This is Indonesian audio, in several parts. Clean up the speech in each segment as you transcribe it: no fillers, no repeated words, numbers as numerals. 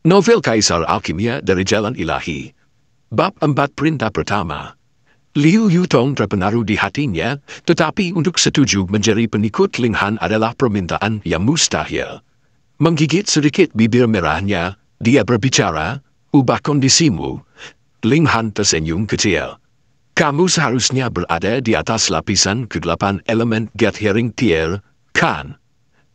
Novel Kaisar Alkimia dari Jalan Ilahi. Bab 4 Perintah Pertama. Liu Yutong terpengaruh di hatinya, tetapi untuk setuju menjadi pengikut Ling Han adalah permintaan yang mustahil. Menggigit sedikit bibir merahnya, dia berbicara, "Ubah kondisimu." Ling Han tersenyum kecil. "Kamu seharusnya berada di atas lapisan ke-8 elemen gathering tier, kan?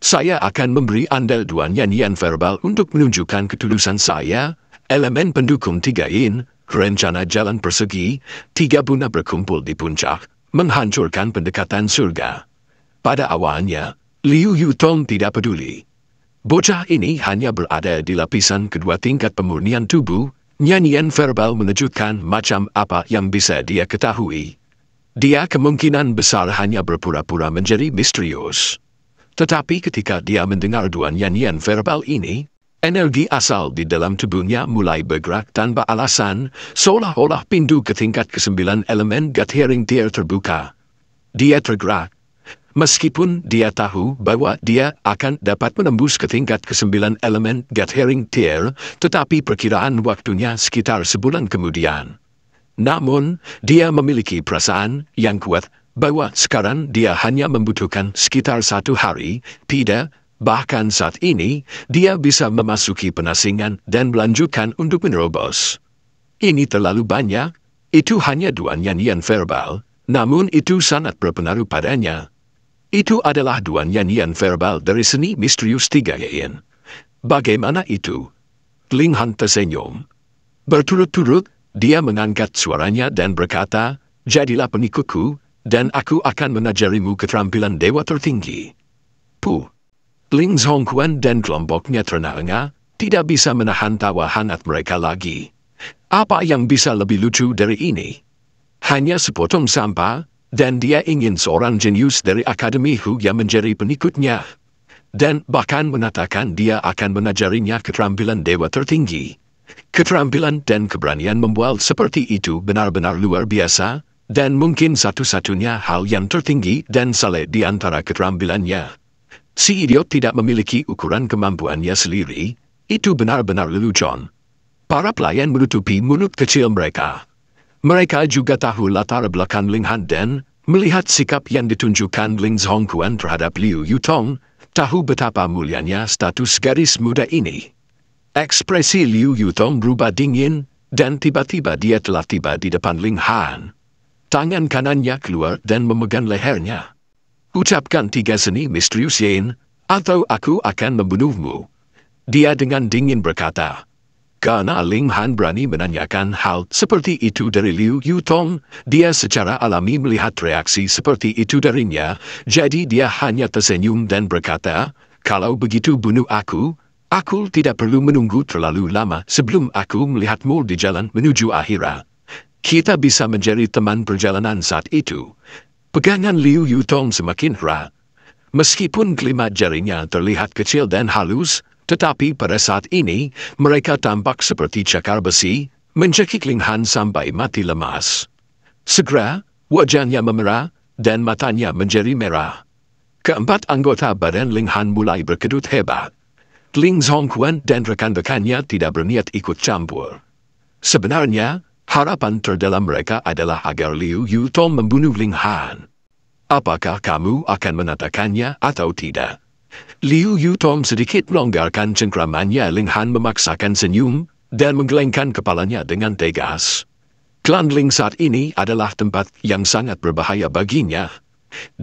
Saya akan memberi Anda 2 nyanyian verbal untuk menunjukkan ketulusan saya, elemen pendukung 3 in, rencana jalan persegi, 3 buna berkumpul di puncak, menghancurkan pendekatan surga." Pada awalnya, Liu Yutong tidak peduli. Bocah ini hanya berada di lapisan kedua tingkat pemurnian tubuh, nyanyian verbal menunjukkan macam apa yang bisa dia ketahui. Dia kemungkinan besar hanya berpura-pura menjadi misterius. Tetapi ketika dia mendengar 2 nyanyian verbal ini, energi asal di dalam tubuhnya mulai bergerak tanpa alasan, seolah-olah pintu ke tingkat ke-9 elemen gathering tier terbuka. Dia tergerak. Meskipun dia tahu bahwa dia akan dapat menembus ke tingkat ke-9 elemen gathering tier, tetapi perkiraan waktunya sekitar sebulan kemudian. Namun, dia memiliki perasaan yang kuat bahwa sekarang dia hanya membutuhkan sekitar 1 hari, tidak, bahkan saat ini, dia bisa memasuki penasingan dan melanjutkan untuk menerobos. Ini terlalu banyak, itu hanya 2 nyanyian verbal, namun itu sangat berpengaruh padanya. Itu adalah 2 nyanyian verbal dari seni misterius 3 yin. Bagaimana itu? Ling Han tersenyum. Berturut-turut, dia mengangkat suaranya dan berkata, "Jadilah pengikutku, dan aku akan mengajarimu keterampilan dewa tertinggi." Puh. Ling Zhongquan dan kelompoknya terengah-engah, tidak bisa menahan tawa hangat mereka lagi. Apa yang bisa lebih lucu dari ini? Hanya sepotong sampah, dan dia ingin seorang jenius dari Akademi Hu yang menjadi pengikutnya. Dan bahkan mengatakan dia akan mengajarinya keterampilan dewa tertinggi. Keterampilan dan keberanian membual seperti itu benar-benar luar biasa, dan mungkin satu-satunya hal yang tertinggi dan saleh di antara keterampilannya. Si idiot tidak memiliki ukuran kemampuannya sendiri, itu benar-benar lelucon. Para pelayan menutupi mulut kecil mereka. Mereka juga tahu latar belakang Ling Han dan, melihat sikap yang ditunjukkan Ling Zhongquan terhadap Liu Yutong, tahu betapa mulianya status gadis muda ini. Ekspresi Liu Yutong berubah dingin, dan tiba-tiba dia telah tiba di depan Ling Han. Tangan kanannya keluar dan memegang lehernya. "Ucapkan 3 seni misterius yin, atau aku akan membunuhmu." Dia dengan dingin berkata. Karena Ling Han berani menanyakan hal seperti itu dari Liu Yutong, dia secara alami melihat reaksi seperti itu darinya, jadi dia hanya tersenyum dan berkata, "Kalau begitu bunuh aku tidak perlu menunggu terlalu lama sebelum aku melihatmu di jalan menuju akhirat. Kita bisa menjadi teman perjalanan saat itu." Pegangan Liu Yutong semakin erat. Meskipun kelima jarinya terlihat kecil dan halus, tetapi pada saat ini, mereka tampak seperti cakar besi, mencekik Ling Han sampai mati lemas. Segera, wajahnya memerah, dan matanya menjadi merah. Keempat anggota badan Ling Han mulai berkedut hebat. Ling Zhongquan dan rekan-rekannya tidak berniat ikut campur. Sebenarnya, harapan terdalam mereka adalah agar Liu Yutong membunuh Ling Han. Apakah kamu akan menatakannya atau tidak? Liu Yutong sedikit melonggarkan cengkramannya. Ling Han memaksakan senyum, dan menggelengkan kepalanya dengan tegas. Klan Ling saat ini adalah tempat yang sangat berbahaya baginya.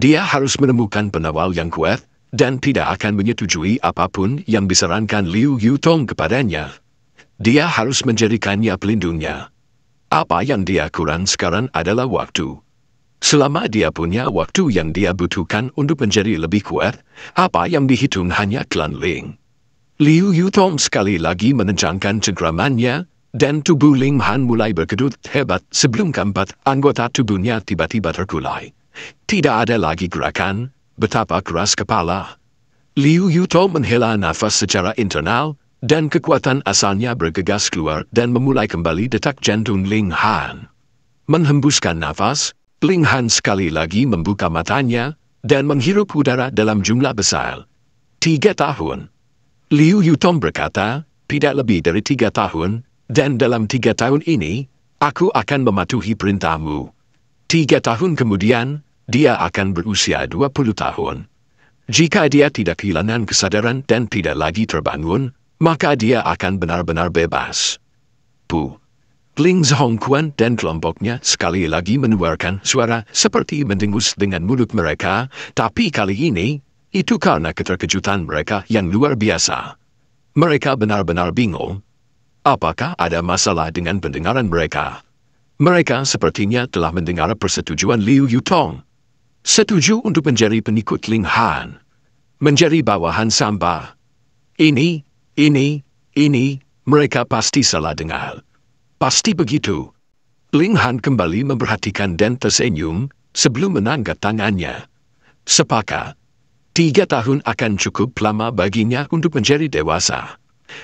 Dia harus menemukan penawal yang kuat, dan tidak akan menyetujui apapun yang disarankan Liu Yutong kepadanya. Dia harus menjadikannya pelindungnya. Apa yang dia kurang sekarang adalah waktu. Selama dia punya waktu yang dia butuhkan untuk menjadi lebih kuat, apa yang dihitung hanya klan Ling. Liu Yutong sekali lagi menencangkan cengkramannya, dan tubuh Ling Han mulai berkedut hebat sebelum keempat anggota tubuhnya tiba-tiba terkulai. Tidak ada lagi gerakan, betapa keras kepala. Liu Yutong menghela nafas secara internal, dan kekuatan asalnya bergegas keluar dan memulai kembali detak jantung Ling Han. Menghembuskan nafas, Ling Han sekali lagi membuka matanya, dan menghirup udara dalam jumlah besar. 3 tahun. Liu Yutong berkata, tidak lebih dari 3 tahun, dan dalam 3 tahun ini, aku akan mematuhi perintahmu. 3 tahun kemudian, dia akan berusia 20 tahun. Jika dia tidak kehilangan kesadaran dan tidak lagi terbangun, maka dia akan benar-benar bebas. Ling Zhongquan dan kelompoknya sekali lagi mengeluarkan suara seperti mendengus dengan mulut mereka, tapi kali ini, itu karena keterkejutan mereka yang luar biasa. Mereka benar-benar bingung. Apakah ada masalah dengan pendengaran mereka? Mereka sepertinya telah mendengar persetujuan Liu Yutong. Setuju untuk menjadi pengikut Ling Han. Menjadi bawahan Samba. Ini, mereka pasti salah dengar. Pasti begitu. Ling Han kembali memperhatikan dan tersenyum sebelum mengangkat tangannya. Sepakat. 3 tahun akan cukup lama baginya untuk menjadi dewasa.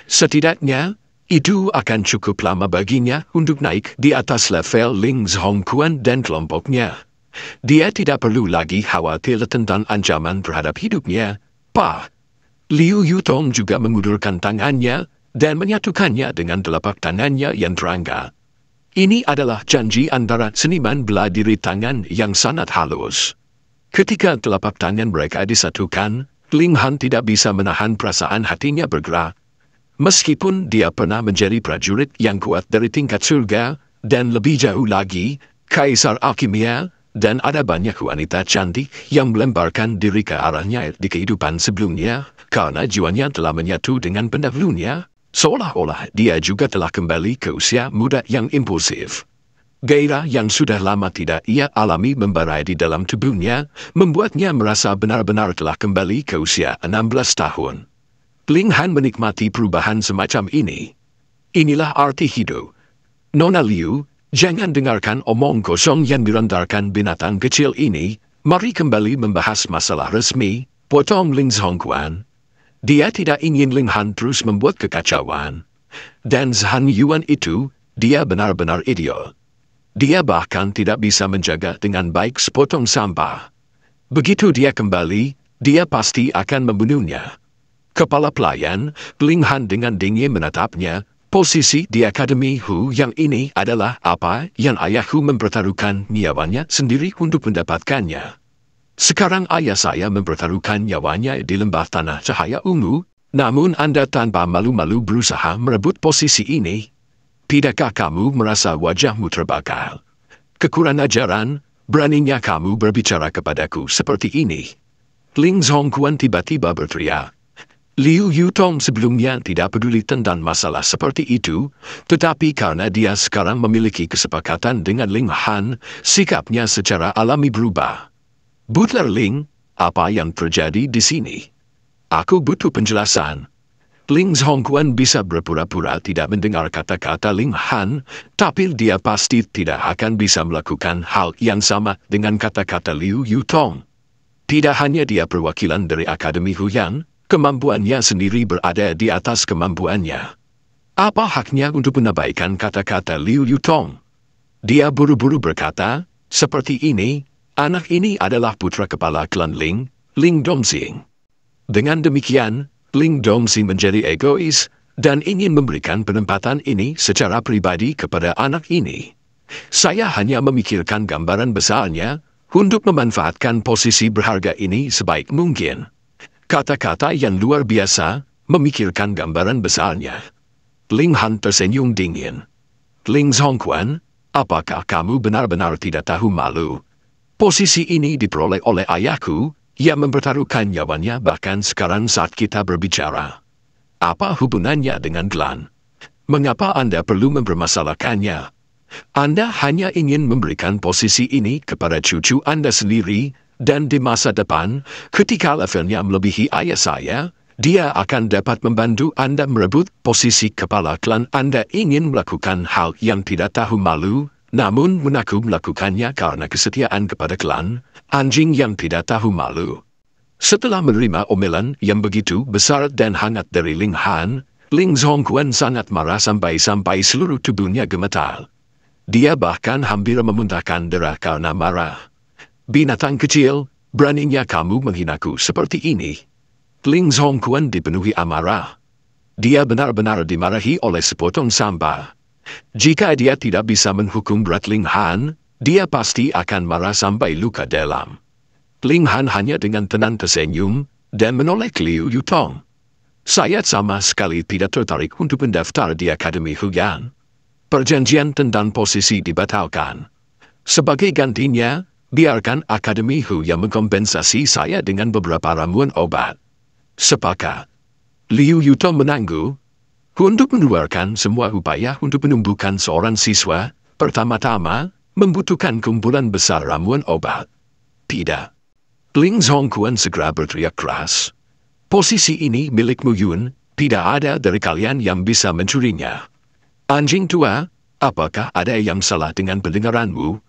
Setidaknya, itu akan cukup lama baginya untuk naik di atas level Ling Zhongquan dan kelompoknya. Dia tidak perlu lagi khawatir tentang ancaman terhadap hidupnya. Liu Yutong juga mengulurkan tangannya dan menyatukannya dengan telapak tangannya yang terangkat. Ini adalah janji antara seniman bela diri tangan yang sangat halus. Ketika telapak tangan mereka disatukan, Ling Han tidak bisa menahan perasaan hatinya bergerak. Meskipun dia pernah menjadi prajurit yang kuat dari tingkat surga, dan lebih jauh lagi, kaisar alkimia, dan ada banyak wanita cantik yang melemparkan diri ke arahnya di kehidupan sebelumnya, karena jiwanya telah menyatu dengan pendahulunya, seolah-olah dia juga telah kembali ke usia muda yang impulsif. Gairah yang sudah lama tidak ia alami membara di dalam tubuhnya, membuatnya merasa benar-benar telah kembali ke usia 16 tahun. Ling Han menikmati perubahan semacam ini. Inilah arti hidup. Nona Liu, jangan dengarkan omong kosong yang dirontarkan binatang kecil ini. Mari kembali membahas masalah resmi, potong Ling Zhongquan. Dia tidak ingin Ling Han terus membuat kekacauan. Dan Zhan Yuan itu, dia benar-benar idiot. Dia bahkan tidak bisa menjaga dengan baik sepotong sampah. Begitu dia kembali, dia pasti akan membunuhnya. Kepala pelayan, Ling Han dengan dingin menatapnya. Posisi di Akademi Hu yang ini adalah apa yang ayahku mempertaruhkan nyawanya sendiri untuk mendapatkannya. Sekarang ayah saya mempertaruhkan nyawanya di lembah tanah cahaya ungu, namun Anda tanpa malu-malu berusaha merebut posisi ini. Tidakkah kamu merasa wajahmu terbakar? Kekurangan ajaran, beraninya kamu berbicara kepadaku seperti ini. Ling Zhongquan tiba-tiba berteriak. Liu Yutong sebelumnya tidak peduli tentang masalah seperti itu, tetapi karena dia sekarang memiliki kesepakatan dengan Ling Han, sikapnya secara alami berubah. Butler Ling, apa yang terjadi di sini? Aku butuh penjelasan. Ling Zhongquan bisa berpura-pura tidak mendengar kata-kata Ling Han, tapi dia pasti tidak akan bisa melakukan hal yang sama dengan kata-kata Liu Yutong. Tidak hanya dia perwakilan dari Akademi Huyan, kemampuannya sendiri berada di atas kemampuannya. Apa haknya untuk menabaikan kata-kata Liu Yutong? Dia buru-buru berkata, seperti ini, anak ini adalah putra kepala klan Ling, Ling Dongxing. Dengan demikian, Ling Dongxing menjadi egois, dan ingin memberikan penempatan ini secara pribadi kepada anak ini. Saya hanya memikirkan gambaran besarnya, untuk memanfaatkan posisi berharga ini sebaik mungkin. Kata-kata yang luar biasa, memikirkan gambaran besarnya. Ling Han tersenyum dingin. Ling Zhongquan, apakah kamu benar-benar tidak tahu malu? Posisi ini diperoleh oleh ayahku, yang mempertaruhkan nyawanya bahkan sekarang saat kita berbicara. Apa hubungannya dengan klan? Mengapa Anda perlu mempermasalahkannya? Anda hanya ingin memberikan posisi ini kepada cucu Anda sendiri, dan di masa depan, ketika levelnya melebihi ayah saya, dia akan dapat membantu Anda merebut posisi kepala klan. Anda ingin melakukan hal yang tidak tahu malu, namun mengaku melakukannya karena kesetiaan kepada klan, anjing yang tidak tahu malu. Setelah menerima omelan yang begitu besar dan hangat dari Ling Han, Ling Zhongquan sangat marah sampai seluruh tubuhnya gemetar. Dia bahkan hampir memuntahkan darah karena marah. Binatang kecil, beraninya kamu menghinaku seperti ini? Ling Zhongquan dipenuhi amarah. Dia benar-benar dimarahi oleh sepotong sampah. Jika dia tidak bisa menghukum berat Ling Han, dia pasti akan marah sampai luka dalam. Ling Han hanya dengan tenang tersenyum dan menoleh Liu Yutong. Saya sama sekali tidak tertarik untuk mendaftar di Akademi Huyan. Perjanjian tentang posisi dibatalkan. Sebagai gantinya, biarkan Akademi Huyan mengkompensasi saya dengan beberapa ramuan obat. Sepakat. Liu Yutong menangguh. Untuk mengeluarkan semua upaya untuk menumbuhkan seorang siswa, pertama-tama, membutuhkan kumpulan besar ramuan obat. Tidak. Ling Zhongquan segera berteriak keras. Posisi ini milikmu Yun, tidak ada dari kalian yang bisa mencurinya. Anjing tua, apakah ada yang salah dengan pendengaranmu?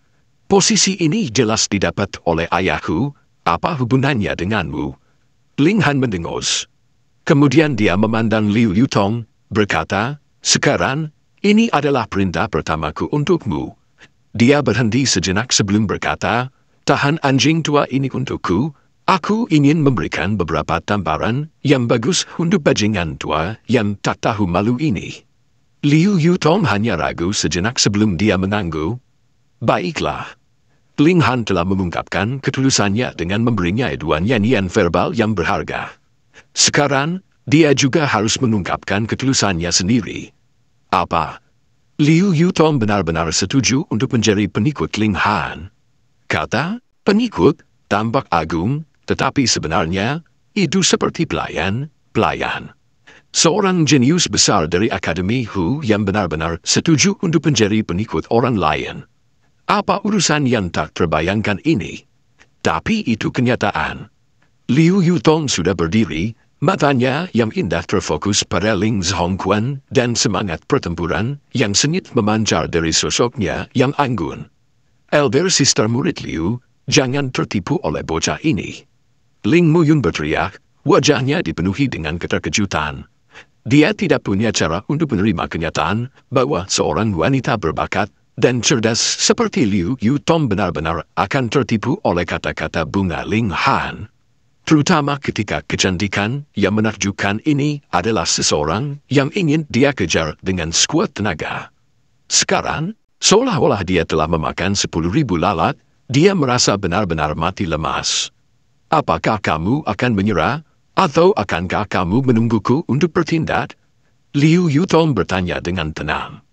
Posisi ini jelas didapat oleh ayahku, apa hubungannya denganmu? Ling Han mendengus. Kemudian dia memandang Liu Yutong, berkata, sekarang, ini adalah perintah pertamaku untukmu. Dia berhenti sejenak sebelum berkata, tahan anjing tua ini untukku. Aku ingin memberikan beberapa tamparan yang bagus untuk bajingan tua yang tak tahu malu ini. Liu Yutong hanya ragu sejenak sebelum dia menangguh. Baiklah. Ling Han telah mengungkapkan ketulusannya dengan memberinya dua nyanyian verbal yang berharga. Sekarang, dia juga harus mengungkapkan ketulusannya sendiri. Apa? Liu Yutong benar-benar setuju untuk menjadi pengikut Ling Han. Kata, pengikut, tampak agung, tetapi sebenarnya, itu seperti pelayan. Seorang jenius besar dari Akademi Hu yang benar-benar setuju untuk menjadi pengikut orang lain. Apa urusan yang tak terbayangkan ini? Tapi itu kenyataan. Liu Yutong sudah berdiri, matanya yang indah terfokus pada Ling Zhongquan dan semangat pertempuran yang sengit memancar dari sosoknya yang anggun. Elder Sister murid Liu, jangan tertipu oleh bocah ini. Ling Muyun berteriak, wajahnya dipenuhi dengan keterkejutan. Dia tidak punya cara untuk menerima kenyataan bahwa seorang wanita berbakat dan cerdas seperti Liu Yutong benar-benar akan tertipu oleh kata-kata bunga Ling Han. Terutama ketika kecantikan yang menakjubkan ini adalah seseorang yang ingin dia kejar dengan sekuat tenaga. Sekarang, seolah-olah dia telah memakan 10.000 lalat, dia merasa benar-benar mati lemas. Apakah kamu akan menyerah, atau akankah kamu menungguku untuk bertindak? Liu Yutong bertanya dengan tenang.